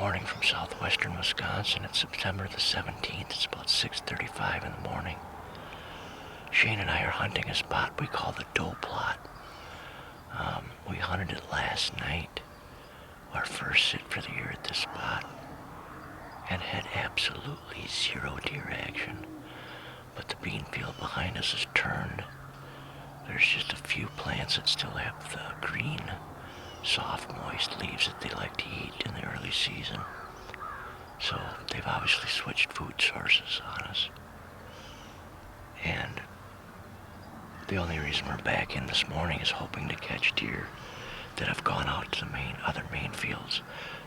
morning from southwestern Wisconsin. It's September the 17th. It's about 6:35 in the morning. Shane and I are hunting a spot we call the doe plot. We hunted it last night, our first sit for the year at this spot, and had absolutely zero deer action. But the bean field behind us is turned. There's just a few plants that still have the green, soft, moist leaves that they like to eat in the early season. So they've obviously switched food sources on us. And the only reason we're back in this morning is hoping to catch deer that have gone out to the other main fields.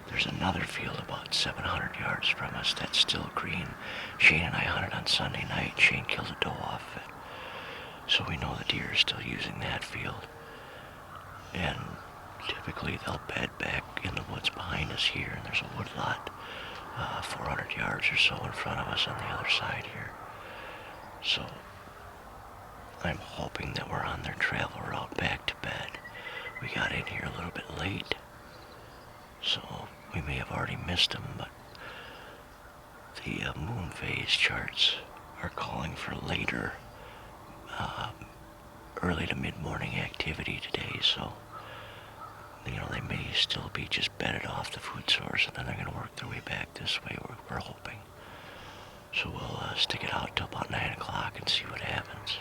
There's another field about 700 yards from us that's still green. Shane and I hunted on Sunday night. Shane killed a doe off of it. So we know the deer are still using that field. And typically they'll bed back in the woods behind us here, and there's a wood lot 400 yards or so in front of us on the other side here. So I'm hoping that we're on their travel route back to bed. We got in here a little bit late, so we may have already missed them, but the moon phase charts are calling for later early to mid-morning activity today, so they may still be just bedded off the food source, and then they're going to work their way back this way, we're hoping. So we'll stick it out till about 9 o'clock and see what happens.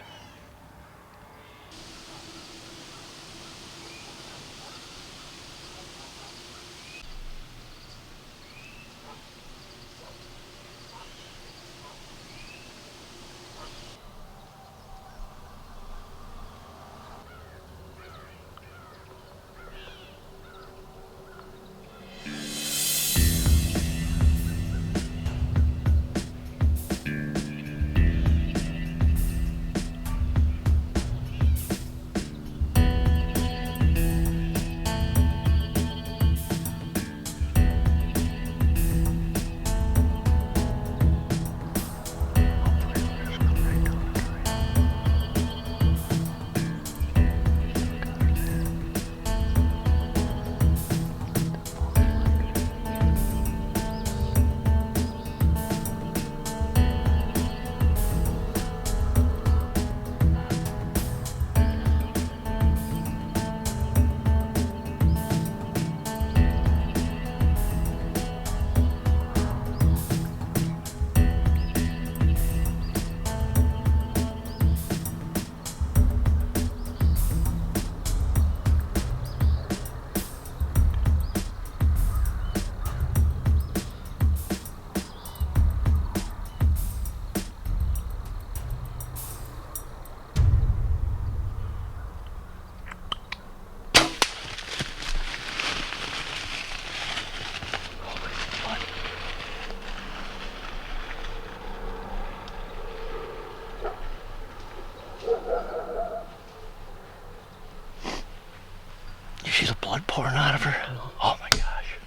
You see the blood pouring out of her? Oh my gosh.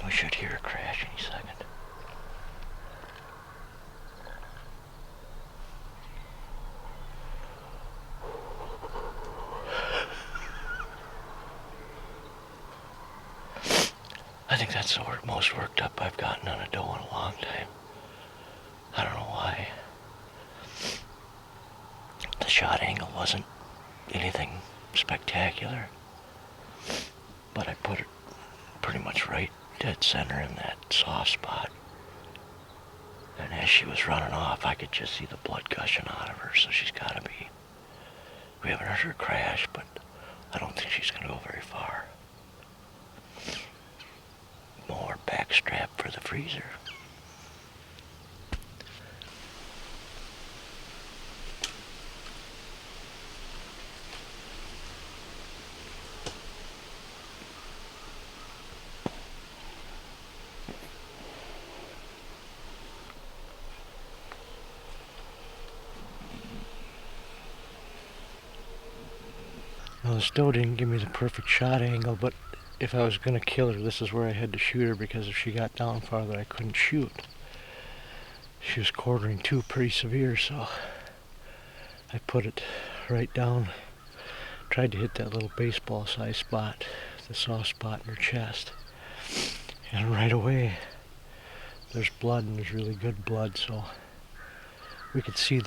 We should hear her crash any second. I think that's the most worked up I've gotten on a doe in a long time. I don't know why. The shot angle wasn't anything spectacular, but I put it pretty much right dead center in that soft spot. And as she was running off, I could just see the blood gushing out of her, so she's gotta be. We haven't heard her crash, but I don't think she's gonna go very far. More backstrap for the freezer. Well, this doe didn't give me the perfect shot angle, but if I was going to kill her, this is where I had to shoot her, because if she got down farther, I couldn't shoot. She was quartering too pretty severe, so I put it right down Tried to hit that little baseball size spot, the soft spot in her chest. And right away, there's blood, and there's really good blood, so we could see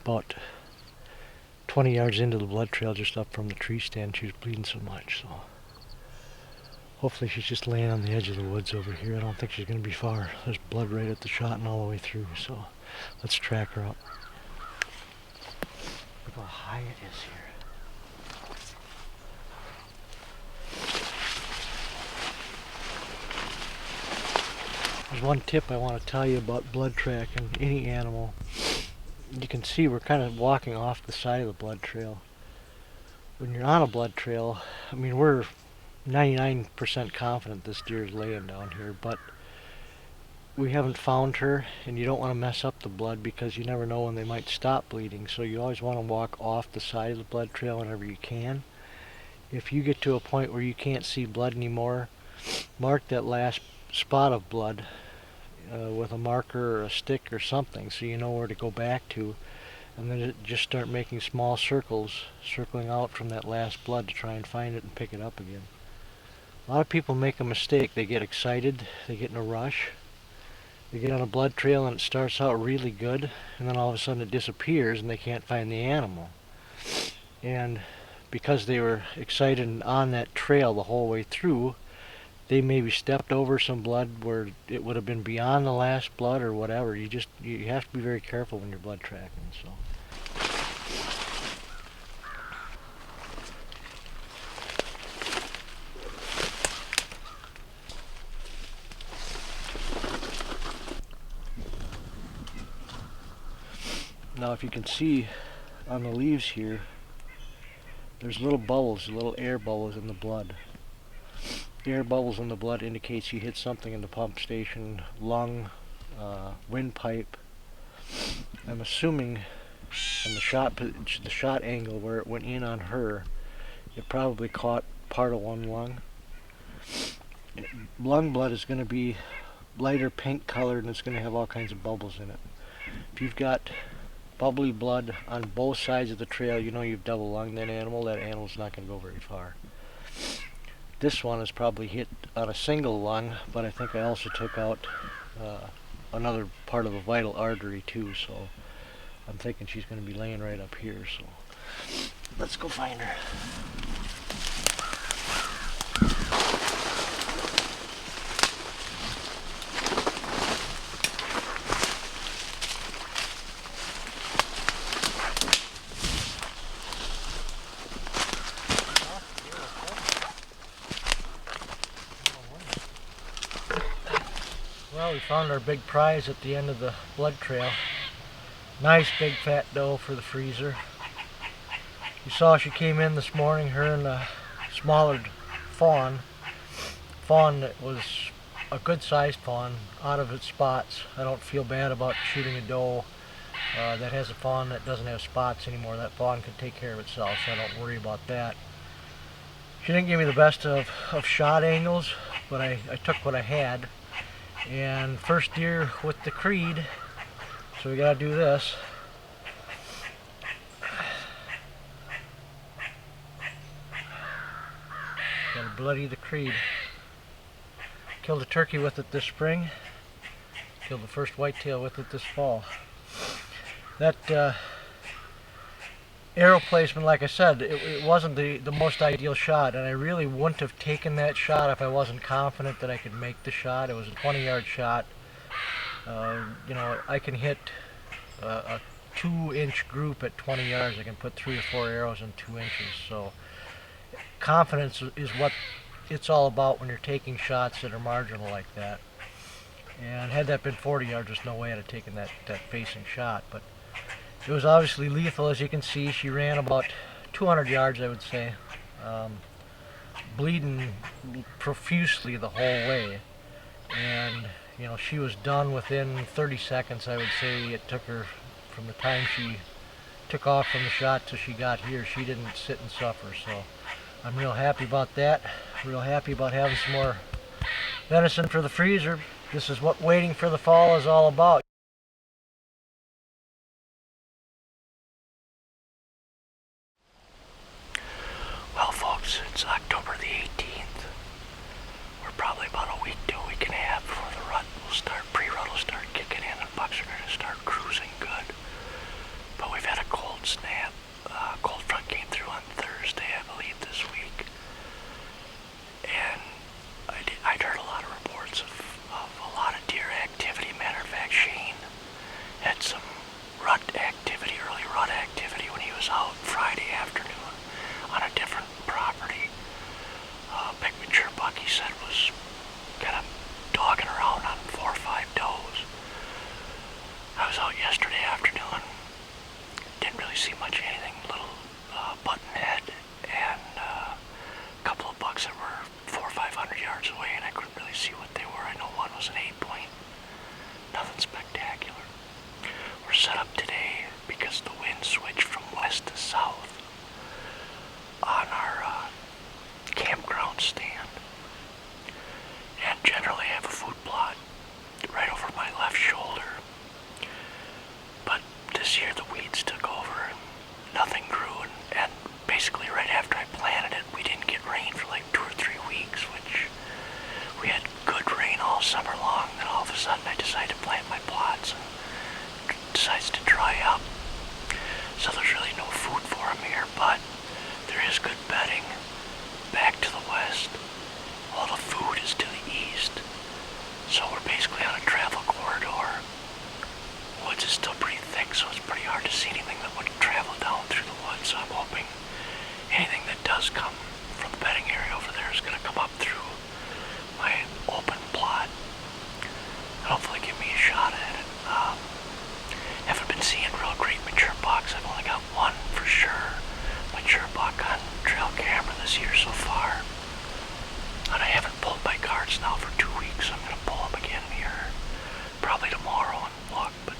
about 20 yards into the blood trail just up from the tree stand. She was bleeding so much, so hopefully she's just laying on the edge of the woods over here. I don't think she's going to be far. There's blood right at the shot and all the way through, so let's track her up. Look how high it is here. There's one tip I want to tell you about blood tracking any animal. You can see we're kind of walking off the side of the blood trail. When you're on a blood trail, I mean, we're 99% confident this deer is laying down here, but we haven't found her, and you don't want to mess up the blood because you never know when they might stop bleeding, so you always want to walk off the side of the blood trail whenever you can. If you get to a point where you can't see blood anymore, mark that last spot of blood with a marker or a stick or something so you know where to go back to, and then just start making small circles circling out from that last blood to try and find it and pick it up again. A lot of people make a mistake. They get excited, they get in a rush, they get on a blood trail and it starts out really good, and then all of a sudden it disappears and they can't find the animal. And because they were excited and on that trail the whole way through, they maybe stepped over some blood where it would have been beyond the last blood or whatever. You have to be very careful when you're blood tracking. So. Now if you can see on the leaves here, there's little bubbles, little air bubbles in the blood. The air bubbles in the blood indicates you hit something in the pump station, lung, windpipe. I'm assuming on the shot angle where it went in on her, it probably caught part of one lung. Lung blood is going to be lighter pink colored and it's going to have all kinds of bubbles in it. If you've got bubbly blood on both sides of the trail, you know you've double lunged that animal. That animal's not going to go very far. This one is probably hit on a single lung, but I think I also took out another part of a vital artery too, so I'm thinking she's going to be laying right up here, so let's go find her. Well, we found our big prize at the end of the blood trail. Nice big fat doe for the freezer. You saw she came in this morning, her and a smaller fawn. Fawn that was a good sized fawn, out of its spots. I don't feel bad about shooting a doe that has a fawn that doesn't have spots anymore. That fawn can take care of itself, so I don't worry about that. She didn't give me the best of shot angles, but I took what I had. And first deer with the creed, so we gotta do this. Gotta bloody the creed. Killed a turkey with it this spring. Killed the first whitetail with it this fall. That arrow placement, like I said, it wasn't the most ideal shot, and I really wouldn't have taken that shot if I wasn't confident that I could make the shot. It was a 20-yard shot. You know, I can hit a 2-inch group at 20 yards. I can put 3 or 4 arrows in 2 inches. So confidence is what it's all about when you're taking shots that are marginal like that. And had that been 40 yards, there's no way I'd have taken that facing shot. But it was obviously lethal. As you can see, she ran about 200 yards, I would say, bleeding profusely the whole way. And, you know, she was done within 30 seconds, I would say. It took her from the time she took off from the shot till she got here. She didn't sit and suffer, so I'm real happy about that. Real happy about having some more venison for the freezer. This is what waiting for the fall is all about. It's October the 18th. We're probably about a week to a week and a half before the rut will start, pre-rut will start kicking in and bucks are going to start cruising good. But we've had a cold snap. Cold front came through on Thursday, I believe, this week. And I'd heard a lot of reports of a lot of deer activity. Matter of fact, Shane had some rut activity, early rut activity when he was out Friday afternoon on a different property. Big mature buck, he said, was kind of dogging around on 4 or 5 does. I was out yesterday afternoon, didn't really see much of anything, little button head and a couple of bucks that were 400 or 500 yards away, and I couldn't really see what they were. I know one was an 8-point, nothing spectacular. We're set up today because the wind switched from west to south on our campground stand. And generally I have a food plot right over my left shoulder. But this year the weeds took over and nothing grew, and basically right after I planted it, we didn't get rain for like 2 or 3 weeks, which we had good rain all summer long. Then all of a sudden I decided to plant my plots and it decides to dry up. So there's really no food for them here, but there is good bedding back to the west. All the food is to the east. So we're basically on a travel corridor. Woods is still pretty thick, so it's pretty hard to see anything that would travel down through the woods. So I'm hoping anything that does come from the bedding area over there is going to come up through my open plot and hopefully give me a shot at it. Haven't been seeing real great mature bucks. I've only got one for sure mature buck on trail camera this year so far. And I haven't pulled my cards now for 2 weeks. I'm going to pull them again here probably tomorrow and look. But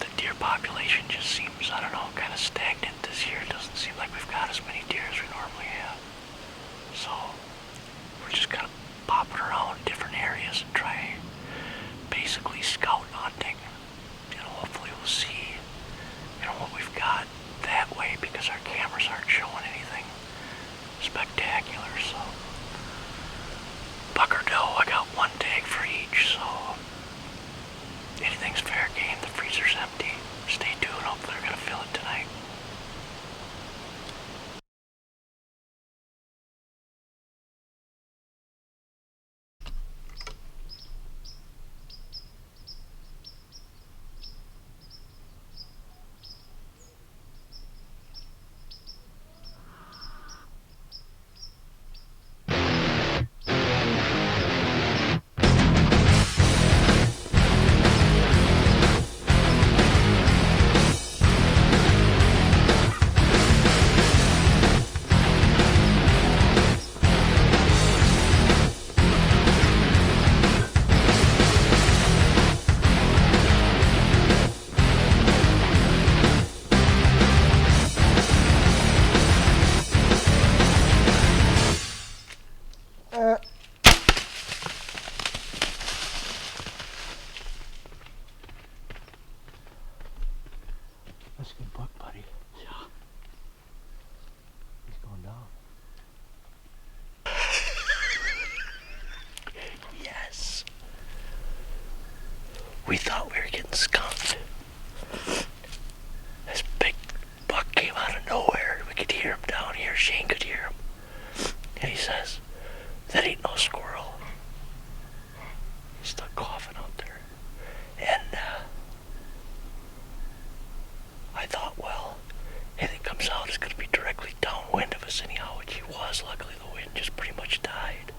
the deer population just seems, I don't know, kind of stagnant this year. It doesn't seem like we've got as many deer as we normally have. So we're just kind of popping around different areas and try basically scout hunting. Hopefully we'll see, what we've got that way, because our cameras aren't showing anything spectacular. So buck or doe, I got one tag for each, so anything's fair game. The freezer's empty. Stay tuned. Hopefully they're gonna fill it tonight. That's a good buck, buddy. Yeah. He's going down. Yes. We thought we were getting skunked. This big buck came out of nowhere. We could hear him down here. Shane could hear him. And he says, "That ain't no squirrel." He's still coughing out there. And I thought, well, anything comes out is going to be directly downwind of us anyhow, which he was. Luckily, the wind just pretty much died.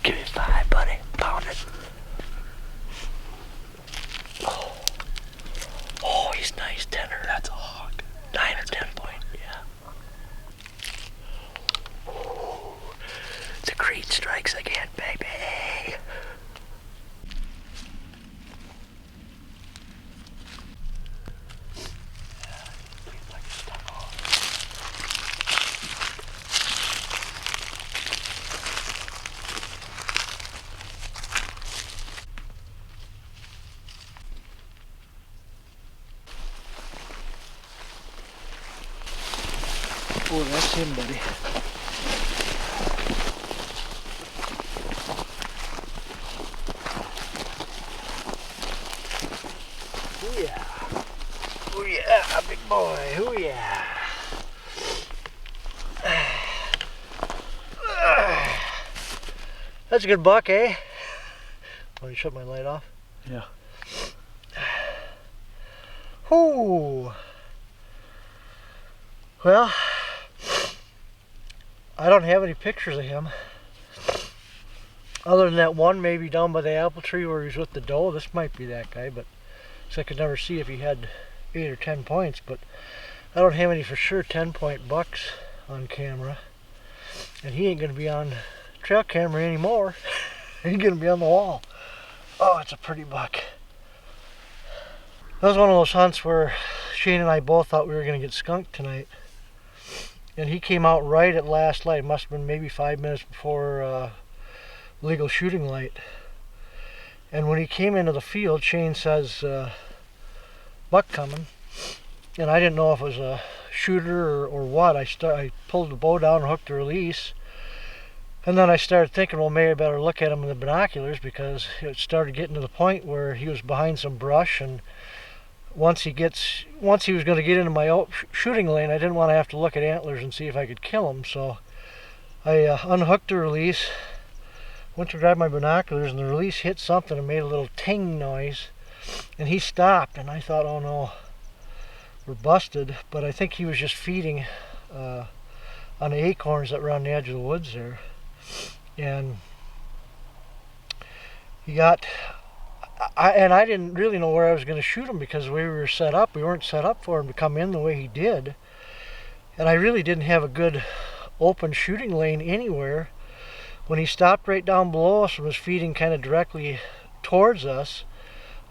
Give me 5, buddy. Pound it. Oh, he's nice. 10 or... That's a hog. 9 or 10 point, yeah. The creed strikes again, baby. Like stuck on. before. That's him, buddy. Oh yeah. Oh yeah, big boy. Oh yeah. That's a good buck, eh? Want me to shut my light off? Yeah. Whoo. Well, I don't have any pictures of him. Other than that one maybe down by the apple tree where he's with the doe. This might be that guy, but so I could never see if he had 8 or 10 points, but I don't have any for sure 10-point bucks on camera. And he ain't gonna be on trail camera anymore. He's gonna be on the wall. Oh, it's a pretty buck. That was one of those hunts where Shane and I both thought we were gonna get skunked tonight. And he came out right at last light. It must have been maybe 5 minutes before legal shooting light. And when he came into the field, Shane says, buck coming. And I didn't know if it was a shooter or what. I pulled the bow down and hooked the release. And then I started thinking, well, maybe I better look at him in the binoculars, because it started getting to the point where he was behind some brush, and once he was going to get into my shooting lane, I didn't want to have to look at antlers and see if I could kill him. So I unhooked the release, went to grab my binoculars, and the release hit something and made a little ting noise, and he stopped, and I thought, oh no, we're busted. But I think he was just feeding on the acorns that were on the edge of the woods there. And he got, I didn't really know where I was going to shoot him, because the way we were set up, we weren't set up for him to come in the way he did. And I really didn't have a good open shooting lane anywhere. When he stopped right down below us and was feeding kind of directly towards us,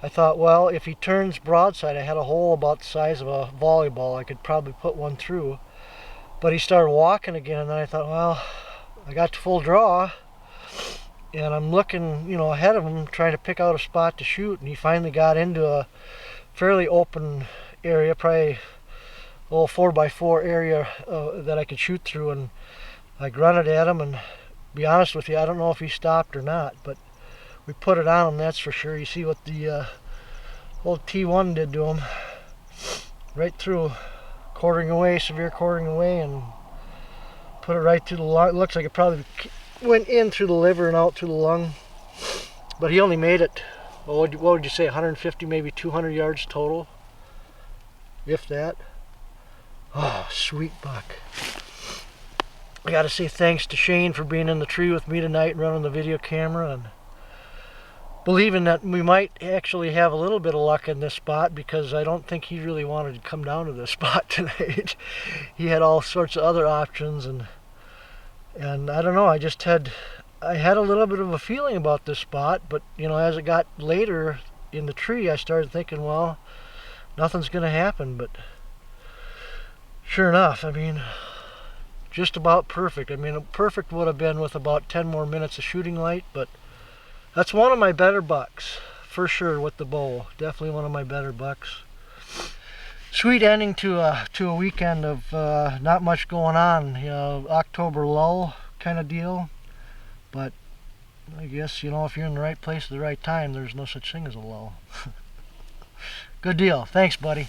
I thought, well, if he turns broadside, I had a hole about the size of a volleyball. I could probably put one through. But he started walking again, and then I thought, well, I got to full draw, and I'm looking, ahead of him, trying to pick out a spot to shoot, and he finally got into a fairly open area, probably a little 4x4 area that I could shoot through, and I grunted at him, and be honest with you, I don't know if he stopped or not, but we put it on him, that's for sure. You see what the old T1 did to him, right through, quartering away, severe quartering away, and put it right through the lung. It looks like it probably went in through the liver and out through the lung. But he only made it, what would you say, 150, maybe 200 yards total? If that. Oh, sweet buck. I gotta say thanks to Shane for being in the tree with me tonight and running the video camera, and believing that we might actually have a little bit of luck in this spot, because I don't think he really wanted to come down to this spot tonight. He had all sorts of other options, and I don't know, I had a little bit of a feeling about this spot, but as it got later in the tree, I started thinking, well, nothing's going to happen. But sure enough, just about perfect. Perfect would have been with about 10 more minutes of shooting light, but that's one of my better bucks, for sure, with the bow. Definitely one of my better bucks. Sweet ending to a weekend of not much going on, October lull kind of deal. But I guess, if you're in the right place at the right time, there's no such thing as a lull. Good deal. Thanks, buddy.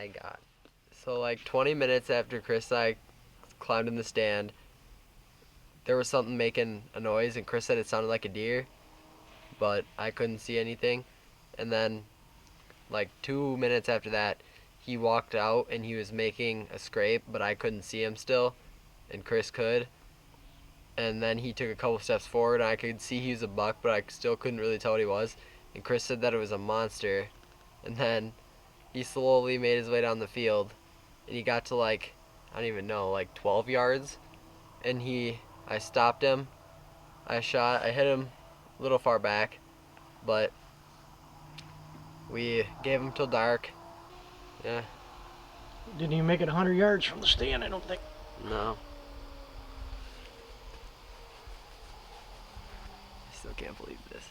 my God. So like 20 minutes after Chris and I climbed in the stand, there was something making a noise, and Chris said it sounded like a deer, but I couldn't see anything. And then like 2 minutes after that, he walked out and he was making a scrape, but I couldn't see him still, and Chris could. And then he took a couple steps forward, and I could see he was a buck, but I still couldn't really tell what he was. And Chris said that it was a monster. And then he slowly made his way down the field, and he got to like, I don't even know, like 12 yards. And I stopped him. I hit him a little far back, but we gave him till dark. Yeah, Didn't even make it 100 yards from the stand, I don't think. no. I still can't believe this.